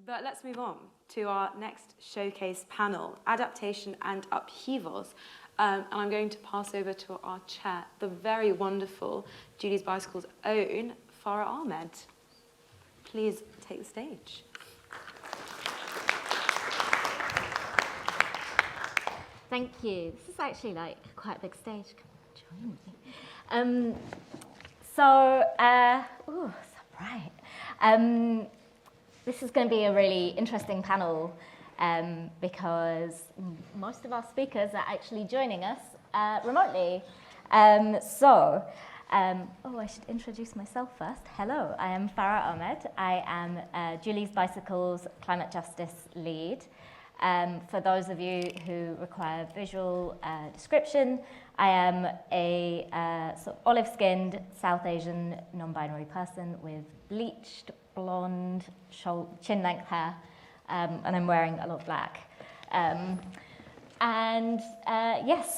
But let's move on to our next showcase panel, Adaptation and Upheavals. And I'm going to pass over to our chair, the very wonderful Julie's Bicycle's own Farah Ahmed. Please take the stage. Thank you. This is actually like quite a big stage. Come join me. So bright. This is going to be a really interesting panel because most of our speakers are actually joining us remotely. I should introduce myself first. Hello, I am Farah Ahmed. I am Julie's Bicycle's Climate Justice Lead. For those of you who require visual description, I am a sort of olive-skinned South Asian non-binary person with bleached blonde chin-length hair, and I'm wearing a lot of black.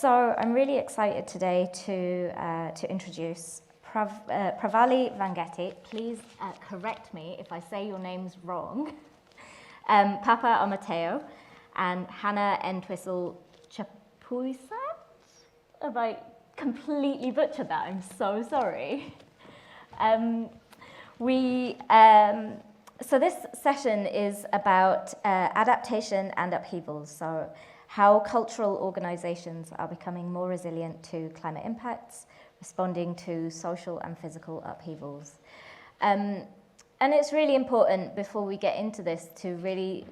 So I'm really excited today to introduce Pravali Vangeti. Please correct me if I say your names wrong. Papa Omotayo and Hannah Entwisle Chapuisat. Have I completely butchered that? I'm so sorry. So this session is about adaptation and upheavals, so how cultural organizations are becoming more resilient to climate impacts, responding to social and physical upheavals. And it's really important before we get into this to really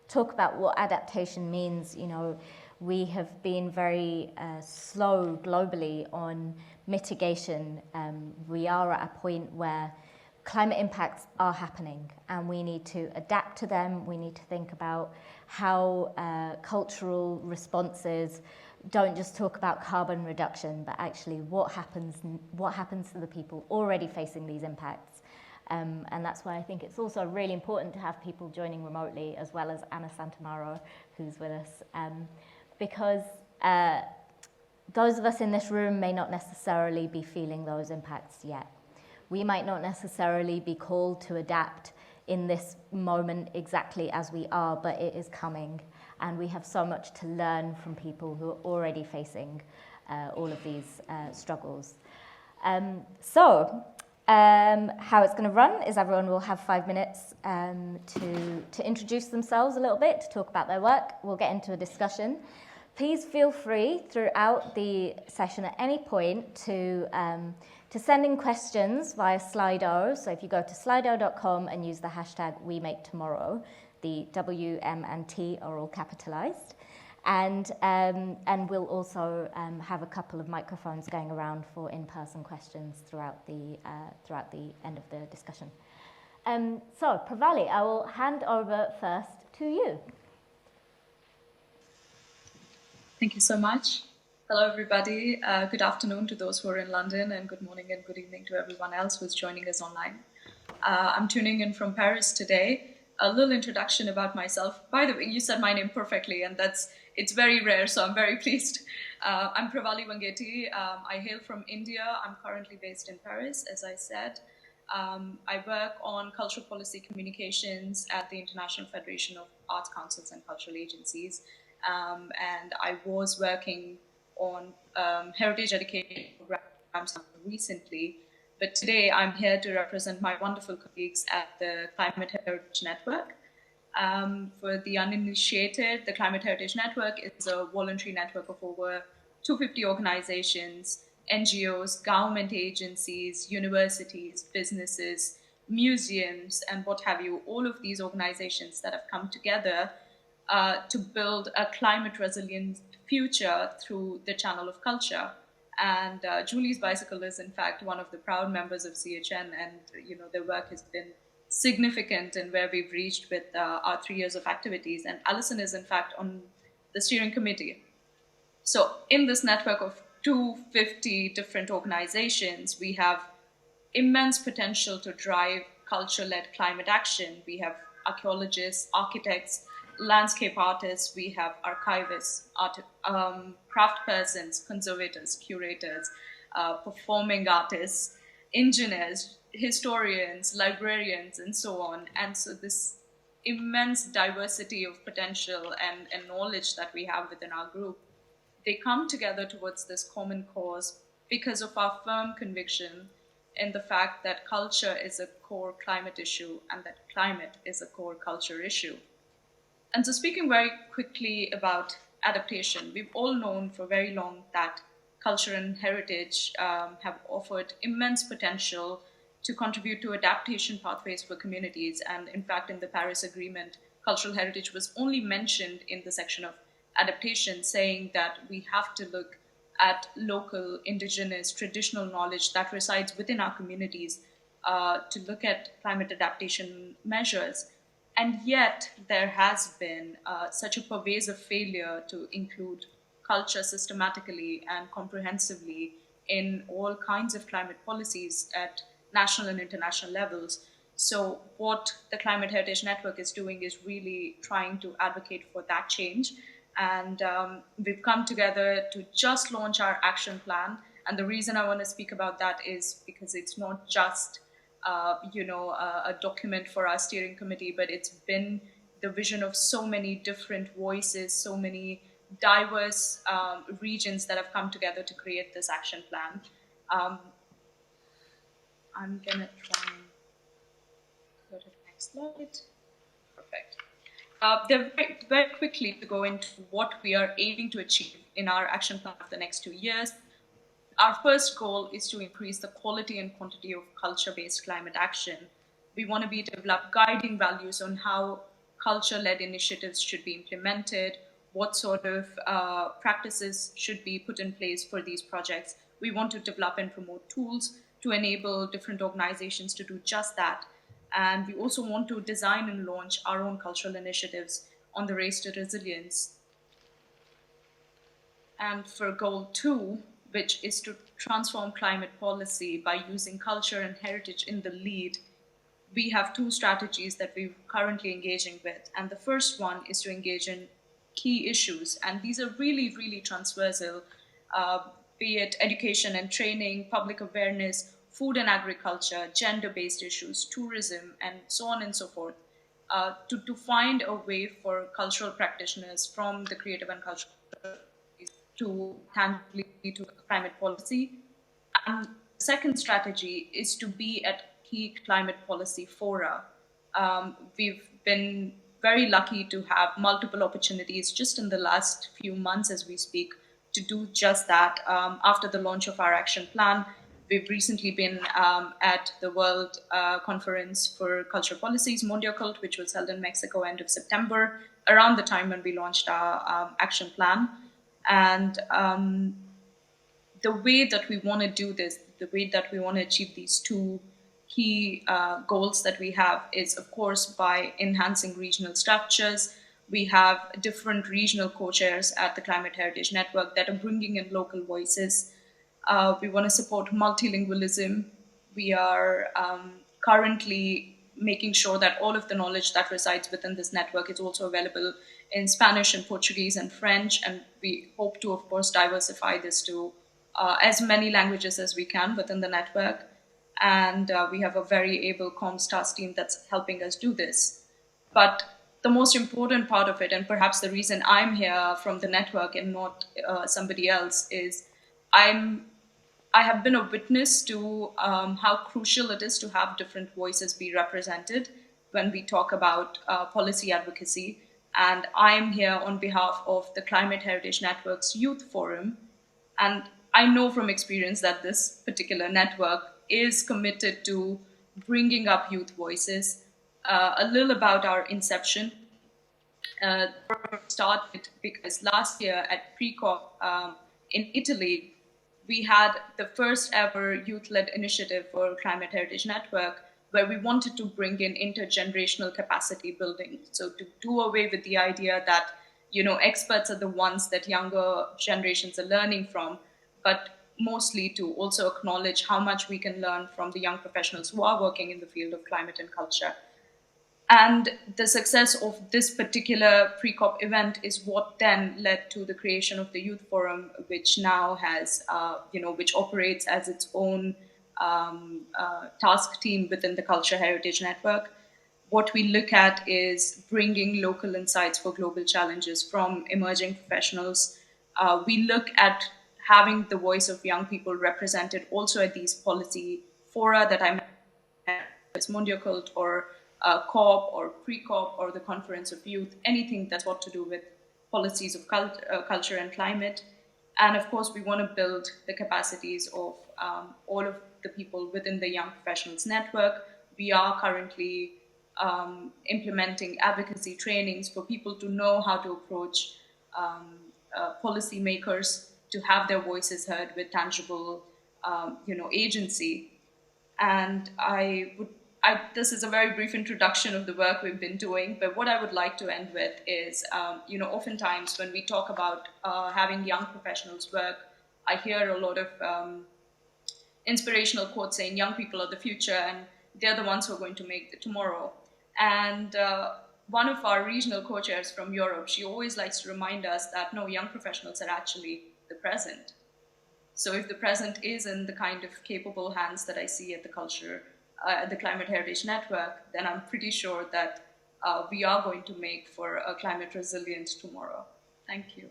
talk about what adaptation means. You know, we have been very slow globally on mitigation. We are at a point where climate impacts are happening and we need to adapt to them. We need to think about how cultural responses don't just talk about carbon reduction, but actually what happens to the people already facing these impacts. And that's why I think it's also really important to have people joining remotely, as well as Anna Santomauro, who's with us, because those of us in this room may not necessarily be feeling those impacts yet. We might not necessarily be called to adapt in this moment exactly as we are, but it is coming, and we have so much to learn from people who are already facing all of these struggles. How it's going to run is everyone will have 5 minutes to introduce themselves a little bit, to talk about their work. We'll get into a discussion. Please feel free throughout the session at any point to send in questions via Slido. So if you go to slido.com and use the hashtag #WeMakeTomorrow, the W, M, and T are all capitalized. And we'll also have a couple of microphones going around for in-person questions throughout the end of the discussion. So, Pravali, I will hand over first to you. Thank you so much. Hello, everybody. Good afternoon to those who are in London, and good morning and good evening to everyone else who's joining us online. I'm tuning in from Paris today. A little introduction about myself. By the way, you said my name perfectly, and it's very rare, so I'm very pleased. I'm Pravali Vangeti. I hail from India. I'm currently based in Paris, as I said. I work on cultural policy communications at the International Federation of Arts Councils and Cultural Agencies. And I was working on heritage education programs recently. But today I'm here to represent my wonderful colleagues at the Climate Heritage Network. For the uninitiated, the Climate Heritage Network is a voluntary network of over 250 organizations, NGOs, government agencies, universities, businesses, museums, and what have you, all of these organizations that have come together to build a climate resilient future through the channel of culture. And Julie's Bicycle is, in fact, one of the proud members of CHN, and their work has been significant in where we've reached with our 3 years of activities. And Alison is, in fact, on the steering committee. So in this network of 250 different organizations, we have immense potential to drive culture-led climate action. We have archaeologists, architects, landscape artists, we have archivists, craft persons, conservators, curators, performing artists, engineers, historians, librarians, and so on. And so this immense diversity of potential and knowledge that we have within our group, they come together towards this common cause because of our firm conviction in the fact that culture is a core climate issue and that climate is a core culture issue. And so, speaking very quickly about adaptation, we've all known for very long that culture and heritage have offered immense potential to contribute to adaptation pathways for communities. And in fact, in the Paris Agreement, cultural heritage was only mentioned in the section of adaptation, saying that we have to look at local, indigenous, traditional knowledge that resides within our communities to look at climate adaptation measures. And yet, there has been such a pervasive failure to include culture systematically and comprehensively in all kinds of climate policies at national and international levels. So, what the Climate Heritage Network is doing is really trying to advocate for that change. And we've come together to just launch our action plan. And the reason I want to speak about that is because it's not just a document for our steering committee, but it's been the vision of so many different voices, so many diverse regions that have come together to create this action plan. I'm gonna try and go to the next slide. Perfect. Very quickly to go into what we are aiming to achieve in our action plan for the next 2 years. Our first goal is to increase the quality and quantity of culture-based climate action. We want to develop guiding values on how culture-led initiatives should be implemented, what sort of practices should be put in place for these projects. We want to develop and promote tools to enable different organizations to do just that. And we also want to design and launch our own cultural initiatives on the race to resilience. And for goal 2, which is to transform climate policy by using culture and heritage in the lead, we have 2 strategies that we're currently engaging with. And the first one is to engage in key issues. And these are really, really transversal, be it education and training, public awareness, food and agriculture, gender-based issues, tourism, and so on and so forth, to find a way for cultural practitioners from the creative and cultural to tangibly to climate policy. And the second strategy is to be at key climate policy fora. We've been very lucky to have multiple opportunities just in the last few months as we speak to do just that. After the launch of our action plan, we've recently been at the World Conference for Cultural Policies, Mondiacult, which was held in Mexico end of September, around the time when we launched our action plan. And the way that we want to do this, the way that we want to achieve these 2 key goals that we have is, of course, by enhancing regional structures. We have different regional co-chairs at the Climate Heritage Network that are bringing in local voices. We want to support multilingualism. We are currently making sure that all of the knowledge that resides within this network is also available in Spanish and Portuguese and French. And we hope to, of course, diversify this to as many languages as we can within the network. And we have a very able comms task team that's helping us do this. But the most important part of it, and perhaps the reason I'm here from the network and not somebody else, is I have been a witness to how crucial it is to have different voices be represented when we talk about policy advocacy. And I'm here on behalf of the Climate Heritage Network's Youth Forum. And I know from experience that this particular network is committed to bringing up youth voices. A little about our inception. Started because last year at Pre-COP in Italy, we had the first ever youth-led initiative for Climate Heritage Network, where we wanted to bring in intergenerational capacity building. So to do away with the idea that, experts are the ones that younger generations are learning from, but mostly to also acknowledge how much we can learn from the young professionals who are working in the field of climate and culture. And the success of this particular pre-COP event is what then led to the creation of the Youth Forum, which now has, which operates as its own task team within the Culture Heritage Network. What we look at is bringing local insights for global challenges from emerging professionals. We look at having the voice of young people represented also at these policy fora that I mentioned, it's Mundiocult or COP or pre-COP or the Conference of Youth, anything that's got to do with policies of culture and climate. And of course, we want to build the capacities of all of the people within the Young Professionals Network. We are currently implementing advocacy trainings for people to know how to approach policymakers, to have their voices heard with tangible, agency. And this is a very brief introduction of the work we've been doing, but what I would like to end with is, oftentimes when we talk about having young professionals work, I hear a lot of inspirational quotes saying young people are the future and they're the ones who are going to make the tomorrow. And one of our regional co-chairs from Europe, she always likes to remind us that no, young professionals are actually the present. So if the present is in the kind of capable hands that I see at the Climate Heritage Network, then I'm pretty sure that we are going to make for a climate resilient tomorrow. Thank you.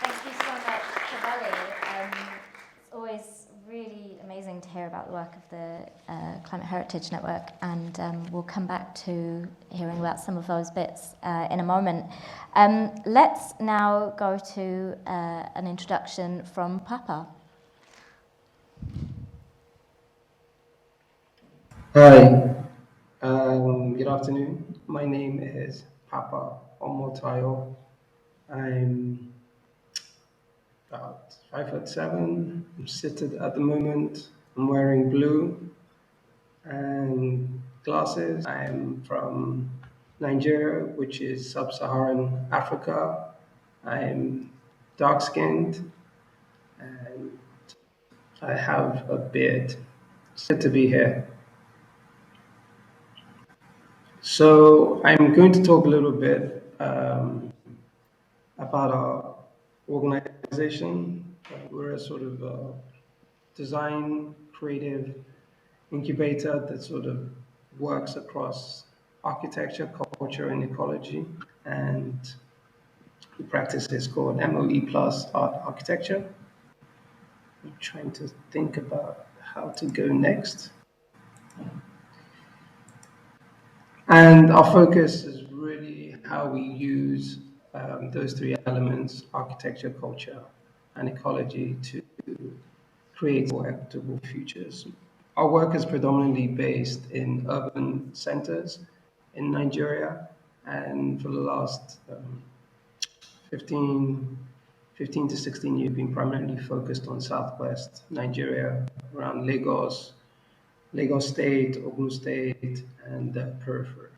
Thank you so much, Pravali. It's always really amazing to hear about the work of the Climate Heritage Network, and we'll come back to hearing about some of those bits in a moment. Let's now go to an introduction from Papa. Hi, good afternoon. My name is Papa Omotayo. I'm about 5'7". I'm seated at the moment. I'm wearing blue and glasses. I'm from Nigeria, which is sub-Saharan Africa. I'm dark-skinned and I have a beard. It's good to be here. So I'm going to talk a little bit about our organization. We're a sort of design creative incubator that sort of works across architecture, culture, and ecology. And the practice is called MOE plus art architecture. I'm trying to think about how to go next. And our focus is really how we use those three elements, architecture, culture, and ecology, to create more equitable futures. Our work is predominantly based in urban centers in Nigeria, and for the last 15 to 16 years, we've been primarily focused on Southwest Nigeria, around Lagos State, Ogun State, and the periphery.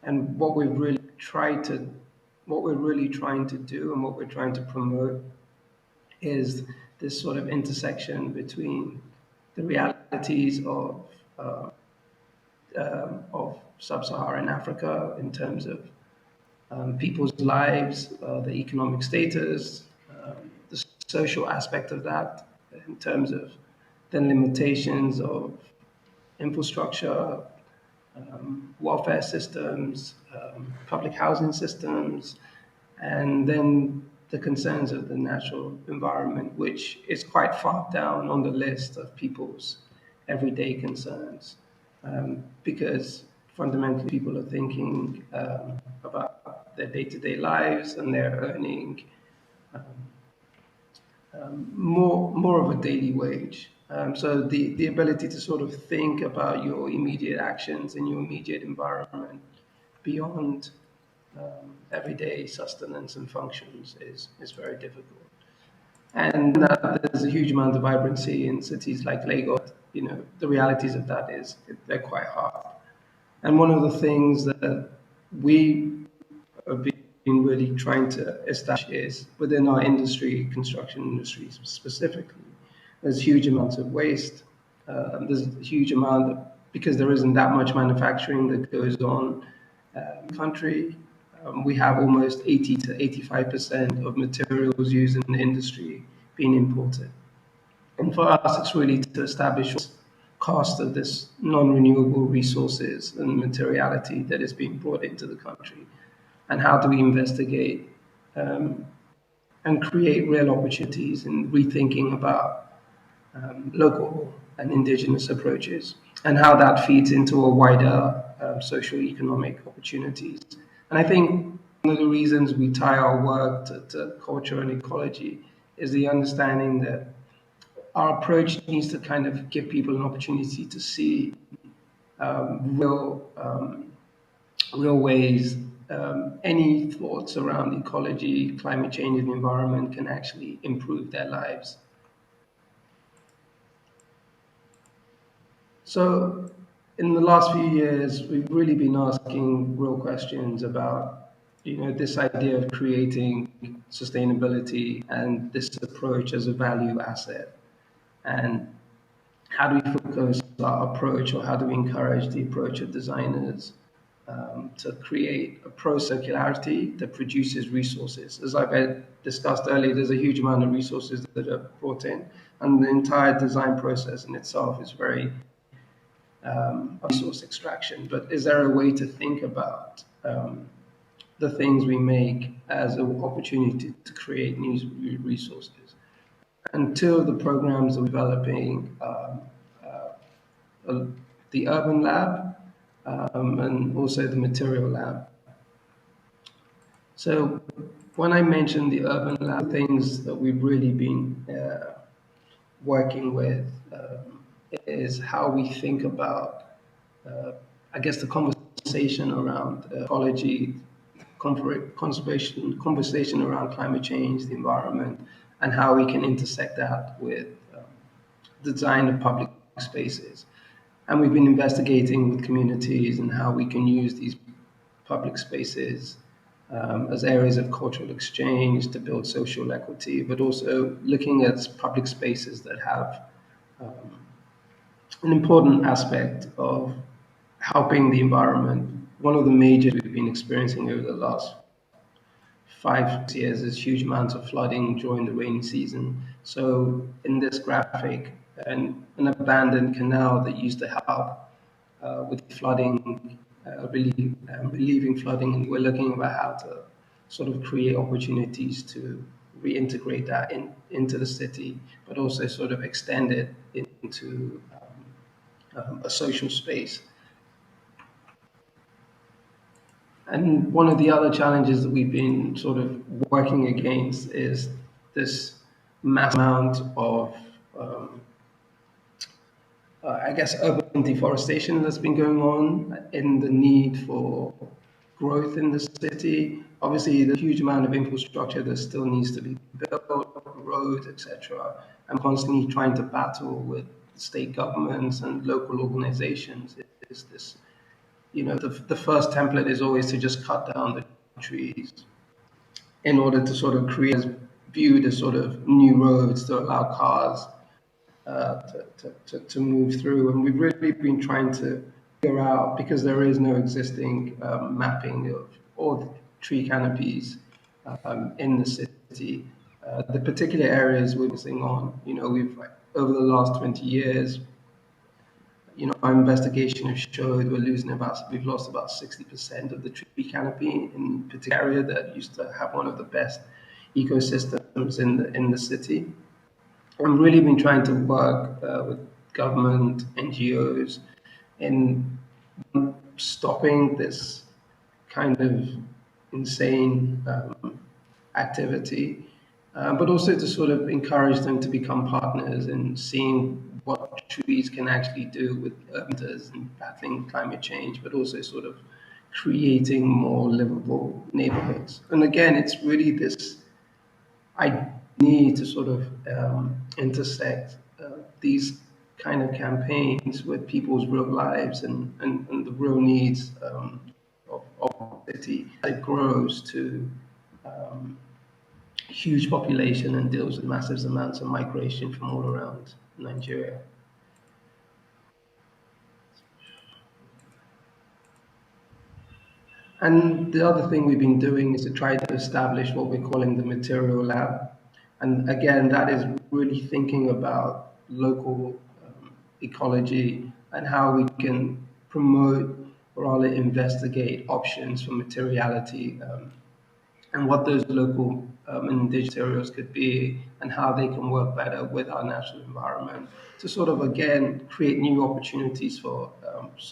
And what we're really trying to do and what we're trying to promote is this sort of intersection between the realities of sub-Saharan Africa in terms of people's lives, the economic status, the social aspect of that in terms of the limitations of infrastructure, welfare systems, public housing systems, and then the concerns of the natural environment, which is quite far down on the list of people's everyday concerns, because fundamentally people are thinking about their day-to-day lives and they're earning more of a daily wage. So the ability to sort of think about your immediate actions in your immediate environment beyond everyday sustenance and functions is very difficult. And there's a huge amount of vibrancy in cities like Lagos. You know, the realities of that is they're quite hard. And one of the things that we have been really trying to establish is within our industry, construction industry specifically, there's huge amounts of waste. There's a huge amount of, because there isn't that much manufacturing that goes on in the country. We have almost 80 to 85% of materials used in the industry being imported. And for us, it's really to establish cost of this non-renewable resources and materiality that is being brought into the country, and how do we investigate and create real opportunities in rethinking about local and indigenous approaches, and how that feeds into a wider social economic opportunities. And I think one of the reasons we tie our work to culture and ecology is the understanding that our approach needs to kind of give people an opportunity to see real ways any thoughts around ecology, climate change, and the environment can actually improve their lives. So, in the last few years, we've really been asking real questions about, this idea of creating sustainability and this approach as a value asset, and how do we focus our approach, or how do we encourage the approach of designers to create a pro-circularity that produces resources. As I've discussed earlier, there's a huge amount of resources that are brought in, and the entire design process in itself is very resource extraction. But is there a way to think about the things we make as an opportunity to create new resources? And two of the programs are developing the Urban Lab and also the Material Lab. So when I mentioned the Urban Lab, things that we've really been working with is how we think about, I guess, the conversation around ecology, conversation around climate change, the environment, and how we can intersect that with the design of public spaces. And we've been investigating with communities and how we can use these public spaces as areas of cultural exchange to build social equity, but also looking at public spaces that have an important aspect of helping the environment. One of the majors we've been experiencing over the last 5 years is huge amounts of flooding during the rainy season. So in this graphic, an abandoned canal that used to help with flooding, relieving flooding, and we're looking at how to sort of create opportunities to reintegrate that into the city, but also sort of extend it into a social space. And one of the other challenges that we've been sort of working against is this mass amount of, I guess, urban deforestation that's been going on, in the need for growth in the city. Obviously, the huge amount of infrastructure that still needs to be built, roads, etc. I'm constantly trying to battle with state governments and local organizations. Is this, the first template is always to just cut down the trees in order to sort of create, viewed as sort of new roads to allow cars to move through. And we've really been trying to figure out, because there is no existing mapping of all the tree canopies in the city, the particular areas we're focusing on. We've, over the last 20 years, our investigation has showed we've lost about 60% of the tree canopy in a particular area that used to have one of the best ecosystems in the city. I've really been trying to work with government, NGOs, in stopping this kind of insane activity, but also to sort of encourage them to become partners in seeing what trees can actually do with urban and battling climate change, but also sort of creating more livable neighborhoods. And again, it's really this need to sort of intersect these kind of campaigns with people's real lives and the real needs of the city. It grows to huge population and deals with massive amounts of migration from all around Nigeria. And the other thing we've been doing is to try to establish what we're calling the Material Lab. And again, that is really thinking about local ecology and how we can promote or rather investigate options for materiality and what those local indigenous materials could be and how they can work better with our natural environment to sort of again create new opportunities for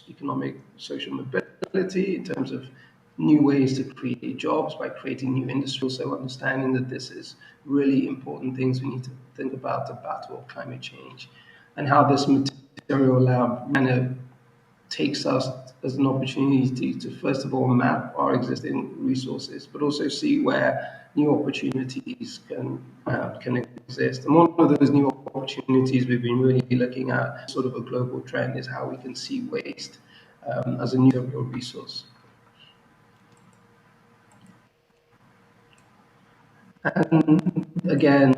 economic social mobility in terms of new ways to create jobs by creating new industries. So understanding that this is really important things we need to think about to battle climate change and how this material lab kind of takes us as an opportunity to first of all map our existing resources, but also see where new opportunities can exist. And one of those new opportunities we've been really looking at, sort of a global trend, is how we can see waste as a new real resource. And again,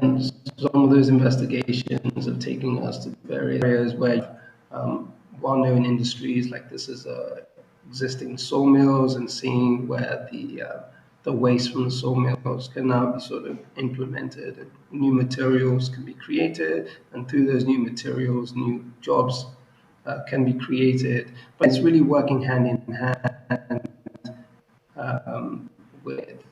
some of those investigations are taking us to various areas where well-known industries like this is existing sawmills and seeing where the waste from the sawmills can now be sort of implemented and new materials can be created, and through those new materials, new jobs can be created. But it's really working hand in hand with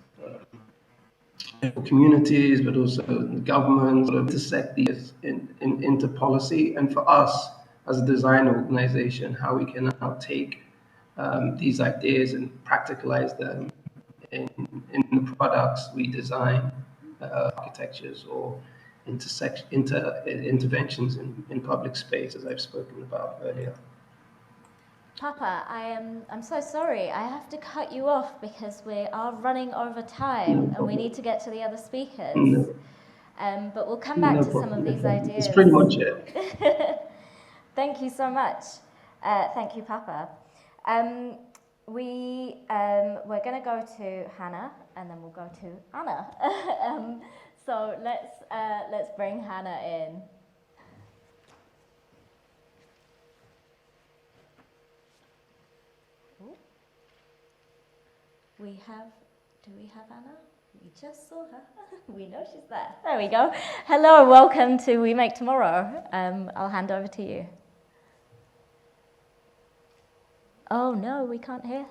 communities, but also the government, sort of intersect these into policy. And for us as a design organization, how we can now take these ideas and practicalize them in the products we design, architectures or interventions in public space, as I've spoken about earlier. Papa, I'm so sorry. I have to cut you off because we are running over time and we need to get to the other speakers. No. But we'll come back to some of these ideas. That's pretty much it. Thank you so much. Thank you, Papa. We're going to go to Hannah and then we'll go to Anna. So let's bring Hannah in. Do we have Anna? We just saw her. We know she's there. There we go. Hello, welcome to We Make Tomorrow. I'll hand over to you. Oh no, we can't hear her.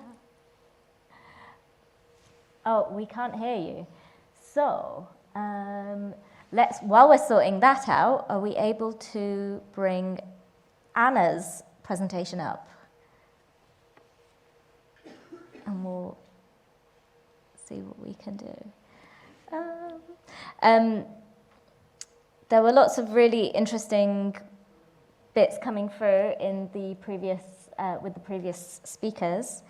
Oh, we can't hear you. So, while we're sorting that out, are we able to bring Anna's presentation up? And we'll see what we can do. There were lots of really interesting bits coming through in the previous with the previous speakers.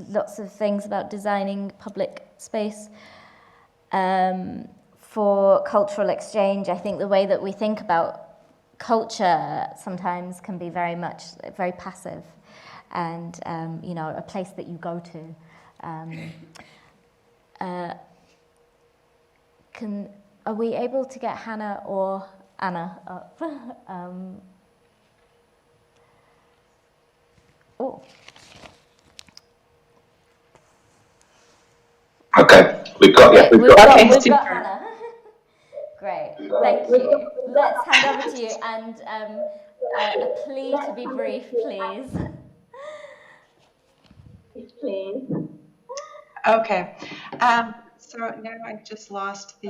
Lots of things about designing public space for cultural exchange. I think the way that we think about culture sometimes can be very passive. And a place that you go to. Are we able to get Hannah or Anna up? Oh. Okay, we've got Hannah. Great, thank you. Let's hand over to you and a plea to be brief, please. Please. Okay. So now I've just lost the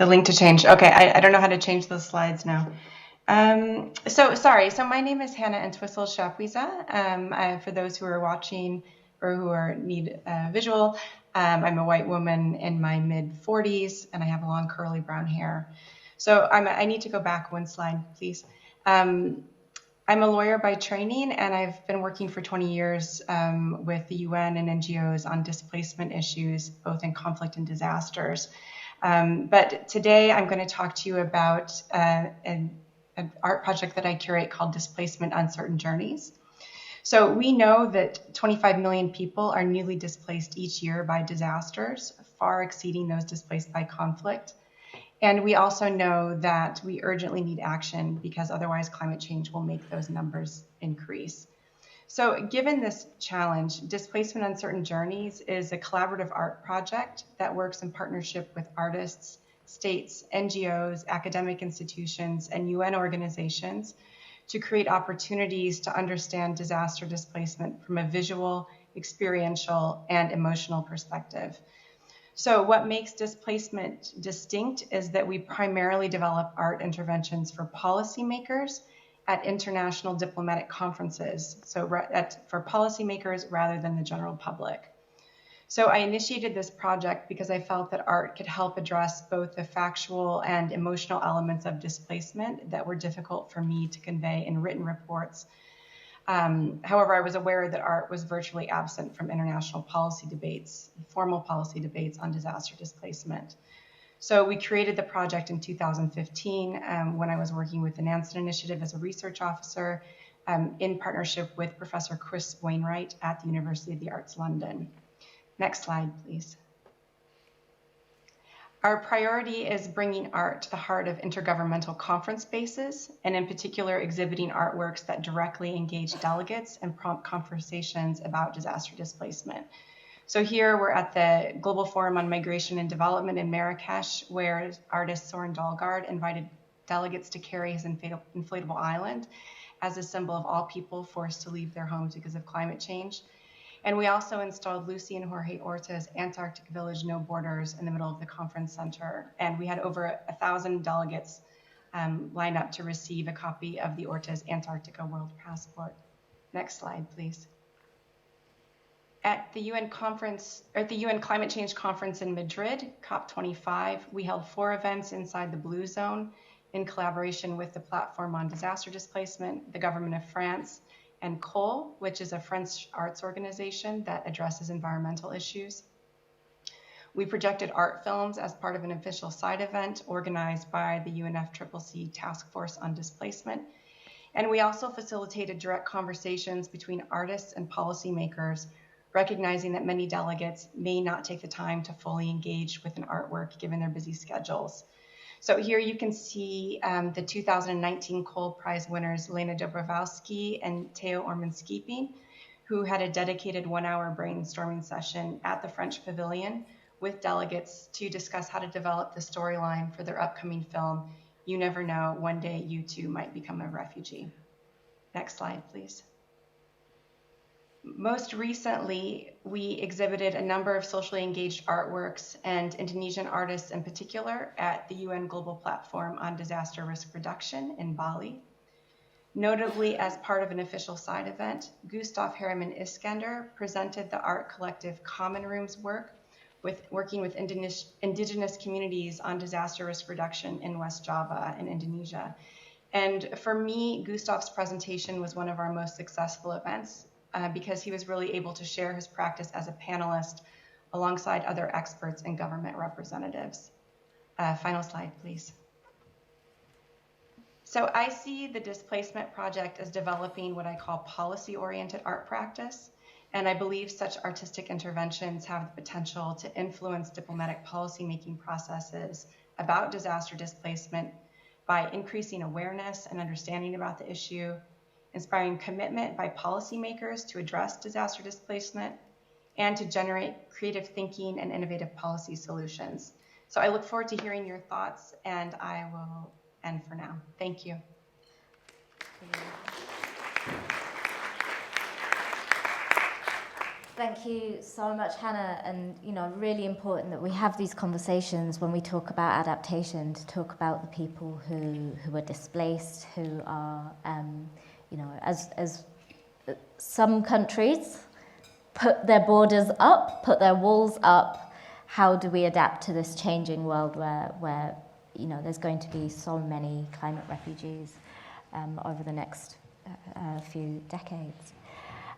link to change. Okay, I don't know how to change those slides now. So sorry. So my name is Hannah Entwisle Chapuisat. For those who are watching or who need visual, I'm a white woman in my mid-40s, and I have long curly brown hair. So I need to go back one slide, please. I'm a lawyer by training, and I've been working for 20 years with the UN and NGOs on displacement issues, both in conflict and disasters. But today I'm going to talk to you about an art project that I curate called Displacement Uncertain Journeys. So we know that 25 million people are newly displaced each year by disasters, far exceeding those displaced by conflict. And we also know that we urgently need action because otherwise climate change will make those numbers increase. So given this challenge, Displacement Uncertain Journeys is a collaborative art project that works in partnership with artists, states, NGOs, academic institutions, and UN organizations to create opportunities to understand disaster displacement from a visual, experiential, and emotional perspective. So what makes displacement distinct is that we primarily develop art interventions for policymakers at international diplomatic conferences, so for policymakers rather than the general public. So I initiated this project because I felt that art could help address both the factual and emotional elements of displacement that were difficult for me to convey in written reports. However, I was aware that art was virtually absent from international policy debates, formal policy debates on disaster displacement. So we created the project in 2015 when I was working with the Nansen Initiative as a research officer in partnership with Professor Chris Wainwright at the University of the Arts London. Next slide, please. Our priority is bringing art to the heart of intergovernmental conference spaces, and in particular, exhibiting artworks that directly engage delegates and prompt conversations about disaster displacement. So here we're at the Global Forum on Migration and Development in Marrakesh, where artist Soren Dahlgaard invited delegates to carry his inflatable island as a symbol of all people forced to leave their homes because of climate change. And we also installed Lucy and Jorge Orta's Antarctic Village No Borders in the middle of the conference center. And we had over 1,000 delegates lined up to receive a copy of the Orta's Antarctica World Passport. Next slide, please. At the UN conference, or at the UN Climate Change Conference in Madrid, COP25, we held 4 events inside the Blue Zone in collaboration with the Platform on Disaster Displacement, the Government of France, and COL, which is a French arts organization that addresses environmental issues. We projected art films as part of an official side event organized by the UNFCCC Task Force on Displacement. And we also facilitated direct conversations between artists and policymakers, recognizing that many delegates may not take the time to fully engage with an artwork given their busy schedules. So here you can see the 2019 COL Prize winners, Lena Dobrowolski and Theo Ormanskiping, who had a dedicated 1-hour brainstorming session at the French Pavilion with delegates to discuss how to develop the storyline for their upcoming film, You Never Know, One Day You Too Might Become a Refugee. Next slide, please. Most recently, we exhibited a number of socially engaged artworks and Indonesian artists in particular at the UN Global Platform on Disaster Risk Reduction in Bali. Notably, as part of an official side event, Gustav Harriman Iskander presented the art collective Common Room's work working with indigenous communities on disaster risk reduction in West Java in Indonesia. And for me, Gustav's presentation was one of our most successful events because he was really able to share his practice as a panelist alongside other experts and government representatives. Final slide, please. So I see the Displacement Project as developing what I call policy-oriented art practice, and I believe such artistic interventions have the potential to influence diplomatic policymaking processes about disaster displacement by increasing awareness and understanding about the issue, inspiring commitment by policymakers to address disaster displacement, and to generate creative thinking and innovative policy solutions. So I look forward to hearing your thoughts, and I will end for now. Thank you. Thank you so much, Hannah. And, really important that we have these conversations when we talk about adaptation, to talk about the people who are displaced, who are, as some countries put their borders up, put their walls up, how do we adapt to this changing world where there's going to be so many climate refugees over the next few decades,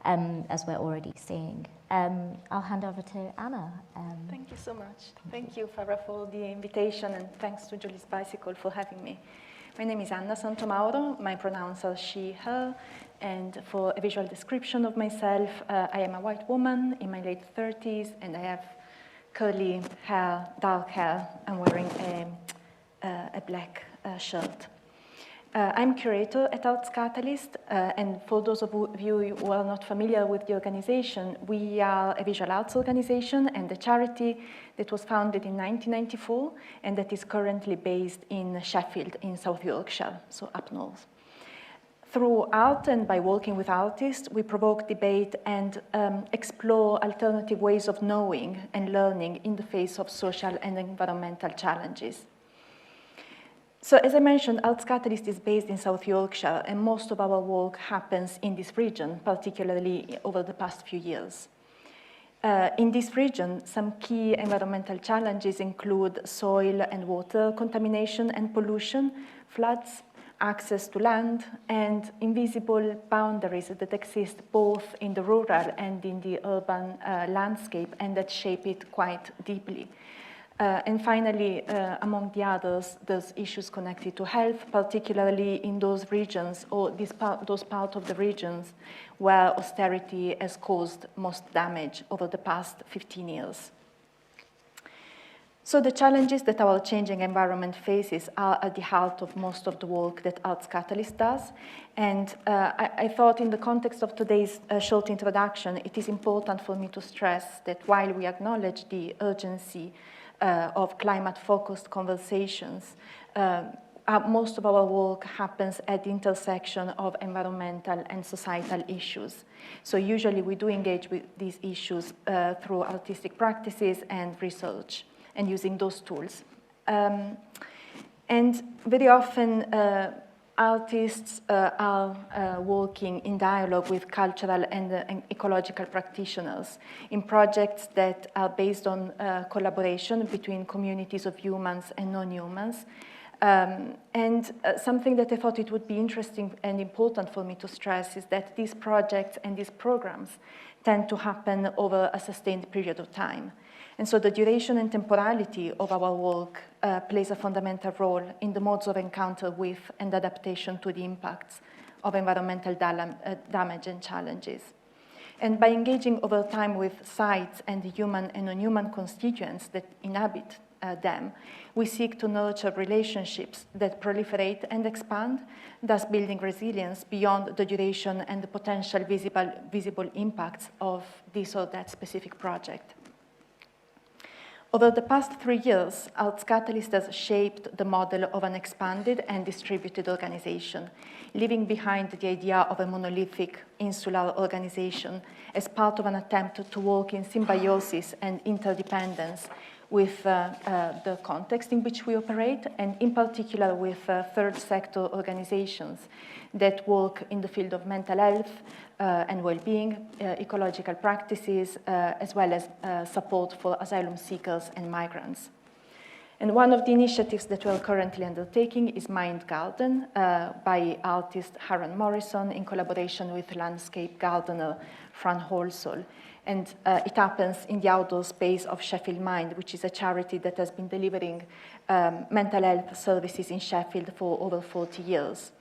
as we're already seeing. I'll hand over to Anna. Thank you so much. Thank you, Farah, for the invitation, and thanks to Julie's Bicycle for having me. My name is Anna Santomauro. My pronouns are she, her, and for a visual description of myself, I am a white woman in my late 30s, and I have curly hair, dark hair. I'm wearing a black shirt. I'm curator at Arts Catalyst, and for those of you who are not familiar with the organization, we are a visual arts organization and a charity that was founded in 1994 and that is currently based in Sheffield in South Yorkshire, so up north. Through art and by working with artists, we provoke debate and explore alternative ways of knowing and learning in the face of social and environmental challenges. So as I mentioned, Arts Catalyst is based in South Yorkshire, and most of our work happens in this region, particularly over the past few years. In this region, some key environmental challenges include soil and water contamination and pollution, floods, access to land, and invisible boundaries that exist both in the rural and in the urban landscape and that shape it quite deeply. And finally, among the others, there's issues connected to health, particularly in those regions or those parts of the regions where austerity has caused most damage over the past 15 years. So the challenges that our changing environment faces are at the heart of most of the work that Arts Catalyst does. And I thought in the context of today's short introduction, it is important for me to stress that while we acknowledge the urgency of climate-focused conversations, most of our work happens at the intersection of environmental and societal issues. So usually we do engage with these issues through artistic practices and research and using those tools. And very often artists are working in dialogue with cultural and ecological practitioners in projects that are based on collaboration between communities of humans and non-humans. And something that I thought it would be interesting and important for me to stress is that these projects and these programs tend to happen over a sustained period of time. And so the duration and temporality of our work plays a fundamental role in the modes of encounter with and adaptation to the impacts of environmental damage and challenges. And by engaging over time with sites and the human and non-human constituents that inhabit them, we seek to nurture relationships that proliferate and expand, thus building resilience beyond the duration and the potential visible impacts of this or that specific project. Over the past 3 years, Arts Catalyst has shaped the model of an expanded and distributed organization, leaving behind the idea of a monolithic insular organization as part of an attempt to work in symbiosis and interdependence with the context in which we operate, and in particular with third sector organizations that work in the field of mental health and well-being, ecological practices, as well as support for asylum seekers and migrants. And one of the initiatives that we're currently undertaking is Mind Garden by artist Haran Morrison in collaboration with landscape gardener Fran Holsall. And it happens in the outdoor space of Sheffield Mind, which is a charity that has been delivering mental health services in Sheffield for over 40 years.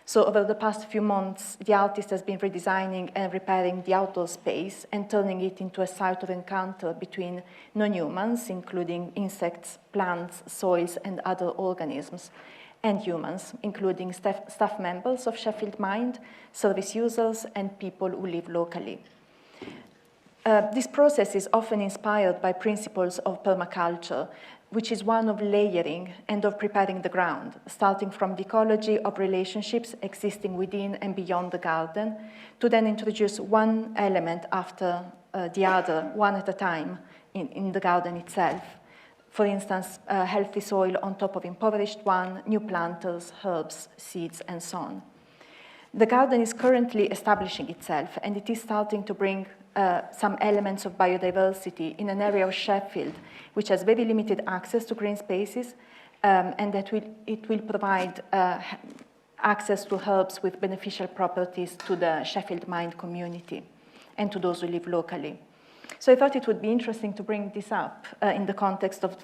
So over the past few months, the artist has been redesigning and repairing the outdoor space and turning it into a site of encounter between non-humans, including insects, plants, soils, and other organisms, and humans, including staff members of Sheffield Mind, service users, and people who live locally. This process is often inspired by principles of permaculture, which is one of layering and of preparing the ground, starting from the ecology of relationships existing within and beyond the garden, to then introduce one element after the other, one at a time, in the garden itself. For instance, healthy soil on top of impoverished one, new planters, herbs, seeds, and so on. The garden is currently establishing itself, and it is starting to bring some elements of biodiversity in an area of Sheffield which has very limited access to green spaces, and that it will provide access to herbs with beneficial properties to the Sheffield Mind community and to those who live locally. So I thought it would be interesting to bring this up in the context of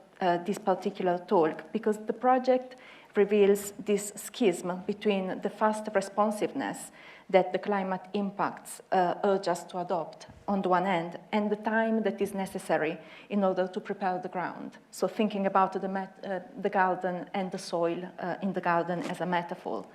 this particular talk, because the project reveals this schism between the fast responsiveness that the climate impacts urge us to adopt on the one hand, and the time that is necessary in order to prepare the ground. So thinking about the garden and the soil in the garden as a metaphor.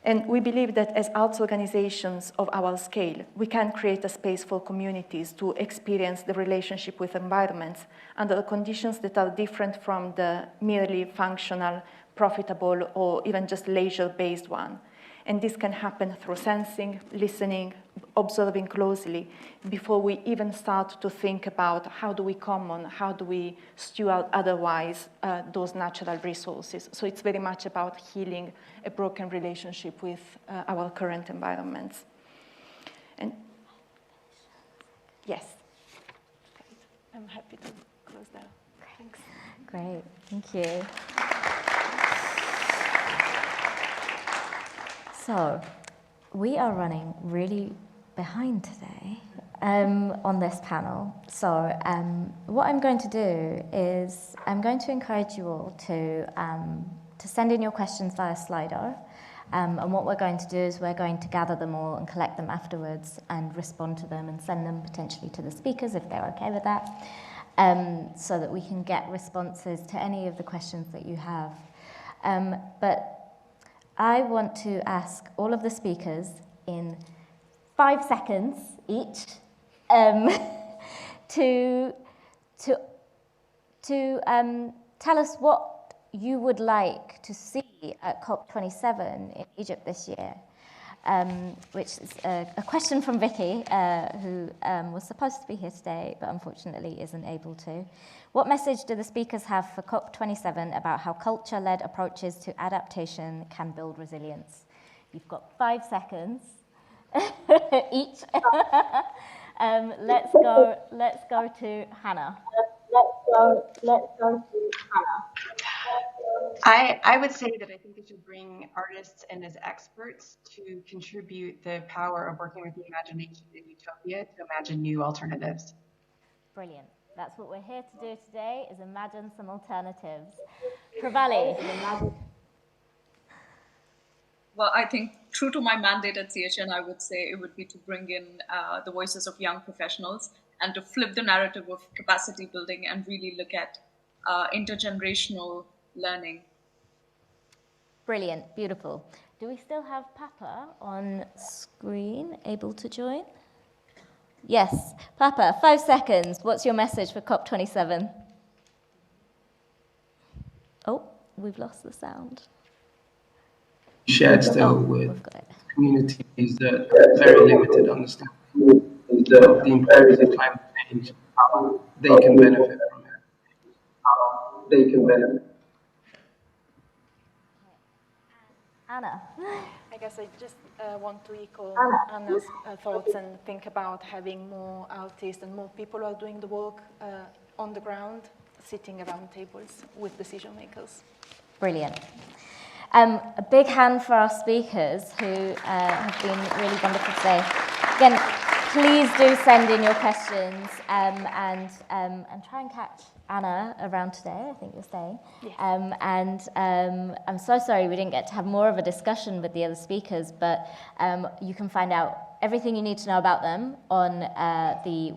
And we believe that as arts organizations of our scale, we can create a space for communities to experience the relationship with environments under conditions that are different from the merely functional, profitable, or even just leisure-based one. And this can happen through sensing, listening, observing closely, before we even start to think about how do we common, how do we steward otherwise those natural resources. So it's very much about healing a broken relationship with our current environments. And yes, I'm happy to close there. Thanks. Great, thank you. So, we are running really behind today on this panel. So, what I'm going to do is I'm going to encourage you all to send in your questions via Slido. And what we're going to do is we're going to gather them all and collect them afterwards and respond to them and send them potentially to the speakers if they're okay with that, so that we can get responses to any of the questions that you have. But I want to ask all of the speakers in 5 seconds each to tell us what you would like to see at COP27 in Egypt this year, which is a question from Vicky, who was supposed to be here today, but unfortunately isn't able to. What message do the speakers have for COP27 about how culture-led approaches to adaptation can build resilience? You've got 5 seconds each. Let's go to Hannah. I would say that I think it should bring artists and as experts to contribute the power of working with the imagination in utopia to imagine new alternatives. Brilliant. That's what we're here to do today, is imagine some alternatives. Pravali. Well, I think true to my mandate at CHN, I would say it would be to bring in the voices of young professionals and to flip the narrative of capacity building and really look at intergenerational learning. Brilliant, beautiful. Do we still have Papa on screen, able to join? Yes, Papa, 5 seconds. What's your message for COP27? Oh, we've lost the sound. Shared still with We've got it. communities that have very limited understanding of the impacts of climate change, how they can benefit from it. Anna. I guess I just want to echo Anna's thoughts and think about having more artists and more people who are doing the work on the ground, sitting around tables with decision makers. Brilliant. A big hand for our speakers who have been really wonderful today. Again, please do send in your questions and try and catch Anna around today. I think you're staying. Yes. I'm so sorry we didn't get to have more of a discussion with the other speakers, but you can find out everything you need to know about them on the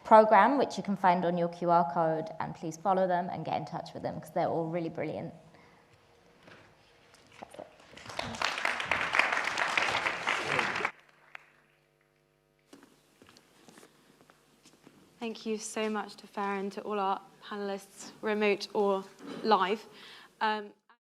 program, which you can find on your QR code, and please follow them and get in touch with them because they're all really brilliant. Thank you so much to Farah and to all our panelists, remote or live.